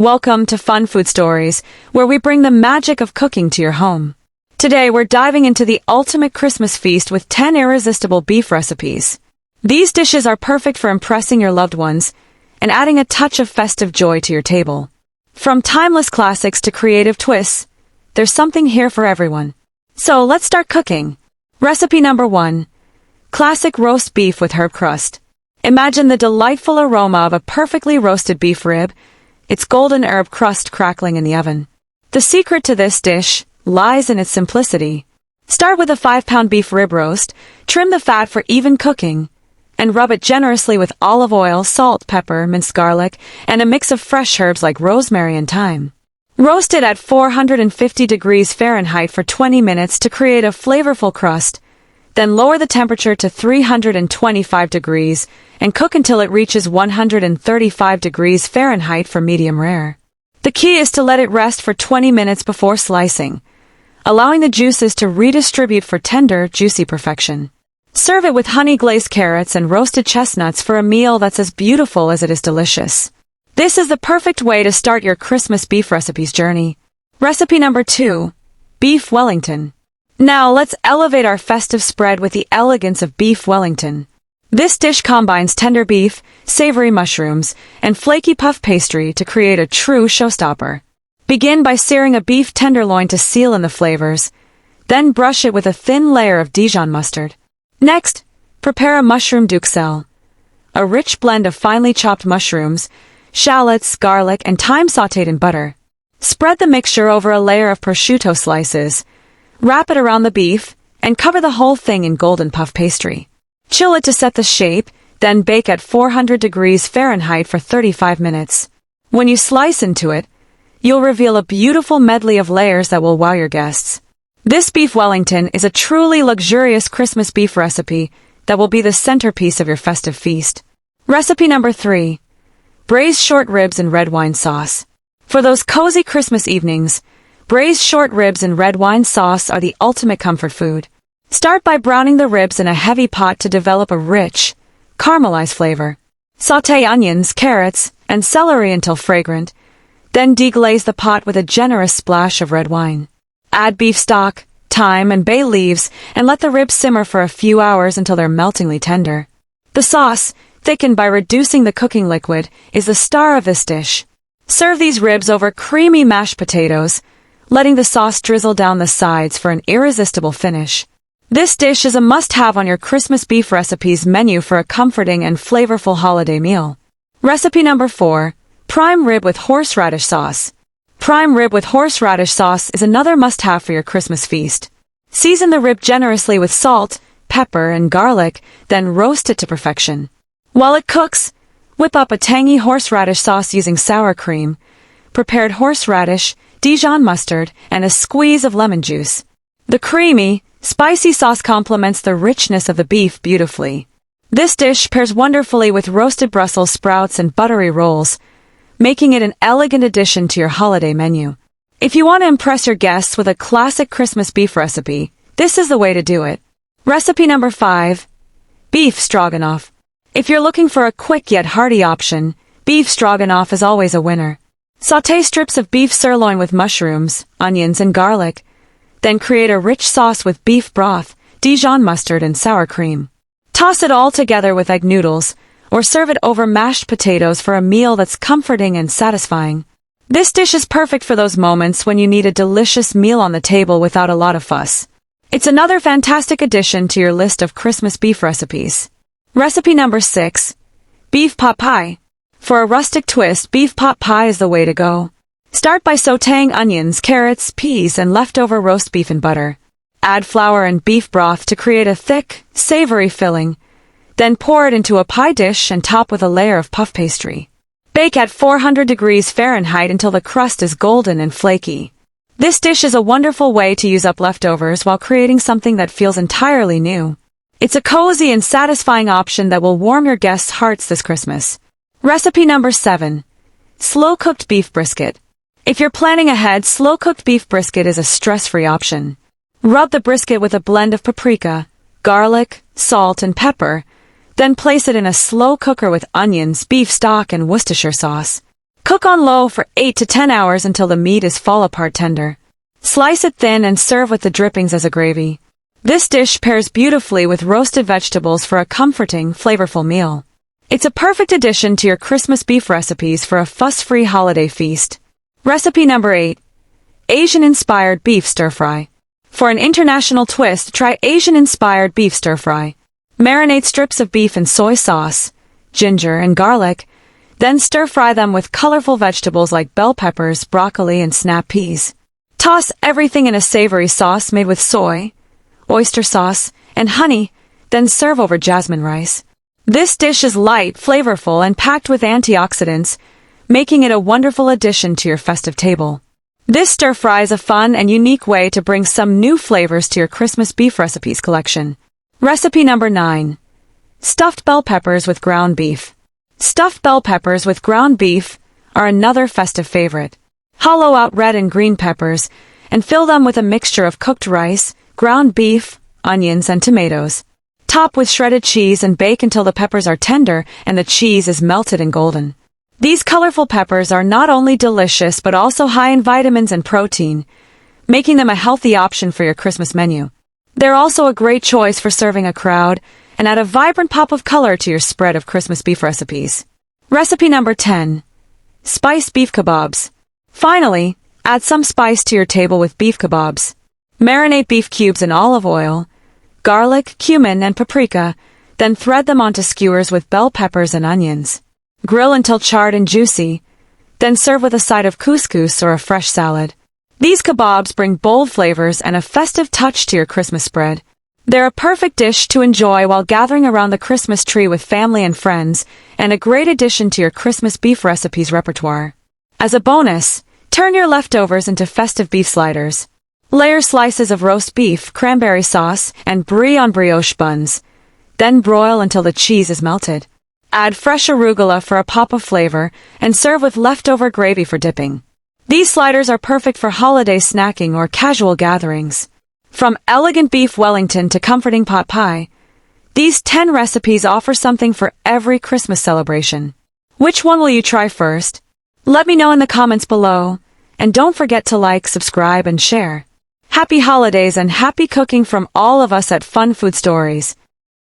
Welcome to Fun Food Stories, where we bring the magic of cooking to your home. Today we're diving into the ultimate Christmas feast with 10 irresistible beef recipes. These dishes are perfect for impressing your loved ones and adding a touch of festive joy to your table. From timeless classics to creative twists, there's something here for everyone. So let's start cooking. Recipe number 1. Classic roast beef with herb crust. Imagine the delightful aroma of a perfectly roasted beef rib, its golden herb crust crackling in the oven. The secret to this dish lies in its simplicity. Start with a 5-pound beef rib roast, trim the fat for even cooking, and rub it generously with olive oil, salt, pepper, minced garlic, and a mix of fresh herbs like rosemary and thyme. Roast it at 450 degrees Fahrenheit for 20 minutes to create a flavorful crust. Then lower the temperature to 325 degrees and cook until it reaches 135 degrees Fahrenheit for medium rare. The key is to let it rest for 20 minutes before slicing, allowing the juices to redistribute for tender, juicy perfection. Serve it with honey-glazed carrots and roasted chestnuts for a meal that's as beautiful as it is delicious. This is the perfect way to start your Christmas beef recipes journey. Recipe number 2. Beef Wellington. Now let's elevate our festive spread with the elegance of Beef Wellington. This dish combines tender beef, savory mushrooms, and flaky puff pastry to create a true showstopper. Begin by searing a beef tenderloin to seal in the flavors, then brush it with a thin layer of Dijon mustard. Next, prepare a mushroom duxelle, a rich blend of finely chopped mushrooms, shallots, garlic, and thyme sautéed in butter. Spread the mixture over a layer of prosciutto slices, wrap it around the beef, and cover the whole thing in golden puff pastry. Chill it to set the shape, then bake at 400 degrees Fahrenheit for 35 minutes. When you slice into it, you'll reveal a beautiful medley of layers that will wow your guests. This Beef Wellington is a truly luxurious Christmas beef recipe that will be the centerpiece of your festive feast. Recipe number 3. Braised short ribs in red wine sauce. For those cozy Christmas evenings, braised short ribs in red wine sauce are the ultimate comfort food. Start by browning the ribs in a heavy pot to develop a rich, caramelized flavor. Sauté onions, carrots, and celery until fragrant, then deglaze the pot with a generous splash of red wine. Add beef stock, thyme, and bay leaves, and let the ribs simmer for a few hours until they're meltingly tender. The sauce, thickened by reducing the cooking liquid, is the star of this dish. Serve these ribs over creamy mashed potatoes, letting the sauce drizzle down the sides for an irresistible finish. This dish is a must-have on your Christmas beef recipes menu for a comforting and flavorful holiday meal. Recipe number 4. Prime rib with horseradish sauce. Prime rib with horseradish sauce is another must-have for your Christmas feast. Season the rib generously with salt, pepper, and garlic, then roast it to perfection. While it cooks, whip up a tangy horseradish sauce using sour cream, prepared horseradish, Dijon mustard, and a squeeze of lemon juice. The creamy, spicy sauce complements the richness of the beef beautifully. This dish pairs wonderfully with roasted Brussels sprouts and buttery rolls, making it an elegant addition to your holiday menu. If you want to impress your guests with a classic Christmas beef recipe, this is the way to do it. Recipe number 5. Beef stroganoff. If you're looking for a quick yet hearty option, beef stroganoff is always a winner. Sauté strips of beef sirloin with mushrooms, onions, and garlic. Then create a rich sauce with beef broth, Dijon mustard, and sour cream. Toss it all together with egg noodles, or serve it over mashed potatoes for a meal that's comforting and satisfying. This dish is perfect for those moments when you need a delicious meal on the table without a lot of fuss. It's another fantastic addition to your list of Christmas beef recipes. Recipe number 6. Beef pot pie. For a rustic twist, beef pot pie is the way to go. Start by sautéing onions, carrots, peas, and leftover roast beef in butter. Add flour and beef broth to create a thick, savory filling. Then pour it into a pie dish and top with a layer of puff pastry. Bake at 400 degrees Fahrenheit until the crust is golden and flaky. This dish is a wonderful way to use up leftovers while creating something that feels entirely new. It's a cozy and satisfying option that will warm your guests' hearts this Christmas. Recipe number 7. Slow-cooked beef brisket. If you're planning ahead, slow-cooked beef brisket is a stress-free option. Rub the brisket with a blend of paprika, garlic, salt, and pepper, then place it in a slow cooker with onions, beef stock, and Worcestershire sauce. Cook on low for 8 to 10 hours until the meat is fall-apart tender. Slice it thin and serve with the drippings as a gravy. This dish pairs beautifully with roasted vegetables for a comforting, flavorful meal. It's a perfect addition to your Christmas beef recipes for a fuss-free holiday feast. Recipe number 8. Asian-inspired beef stir-fry. For an international twist, try Asian-inspired beef stir-fry. Marinate strips of beef in soy sauce, ginger, and garlic, then stir-fry them with colorful vegetables like bell peppers, broccoli, and snap peas. Toss everything in a savory sauce made with soy, oyster sauce, and honey, then serve over jasmine rice. This dish is light, flavorful, and packed with antioxidants, making it a wonderful addition to your festive table. This stir-fry is a fun and unique way to bring some new flavors to your Christmas beef recipes collection. Recipe number 9. Stuffed bell peppers with ground beef. Stuffed bell peppers with ground beef are another festive favorite. Hollow out red and green peppers and fill them with a mixture of cooked rice, ground beef, onions, and tomatoes. Top with shredded cheese and bake until the peppers are tender and the cheese is melted and golden. These colorful peppers are not only delicious but also high in vitamins and protein, making them a healthy option for your Christmas menu. They're also a great choice for serving a crowd and add a vibrant pop of color to your spread of Christmas beef recipes. Recipe number 10. Spiced beef kebabs. Finally, add some spice to your table with beef kebabs. Marinate beef cubes in olive oil, garlic, cumin, and paprika, then thread them onto skewers with bell peppers and onions. Grill until charred and juicy, then serve with a side of couscous or a fresh salad. These kebabs bring bold flavors and a festive touch to your Christmas spread. They're a perfect dish to enjoy while gathering around the Christmas tree with family and friends, and a great addition to your Christmas beef recipes repertoire. As a bonus, turn your leftovers into festive beef sliders. Layer slices of roast beef, cranberry sauce, and brie on brioche buns. Then broil until the cheese is melted. Add fresh arugula for a pop of flavor, and serve with leftover gravy for dipping. These sliders are perfect for holiday snacking or casual gatherings. From elegant Beef Wellington to comforting pot pie, these 10 recipes offer something for every Christmas celebration. Which one will you try first? Let me know in the comments below, and don't forget to like, subscribe, and share. Happy holidays and happy cooking from all of us at Fun Food Stories.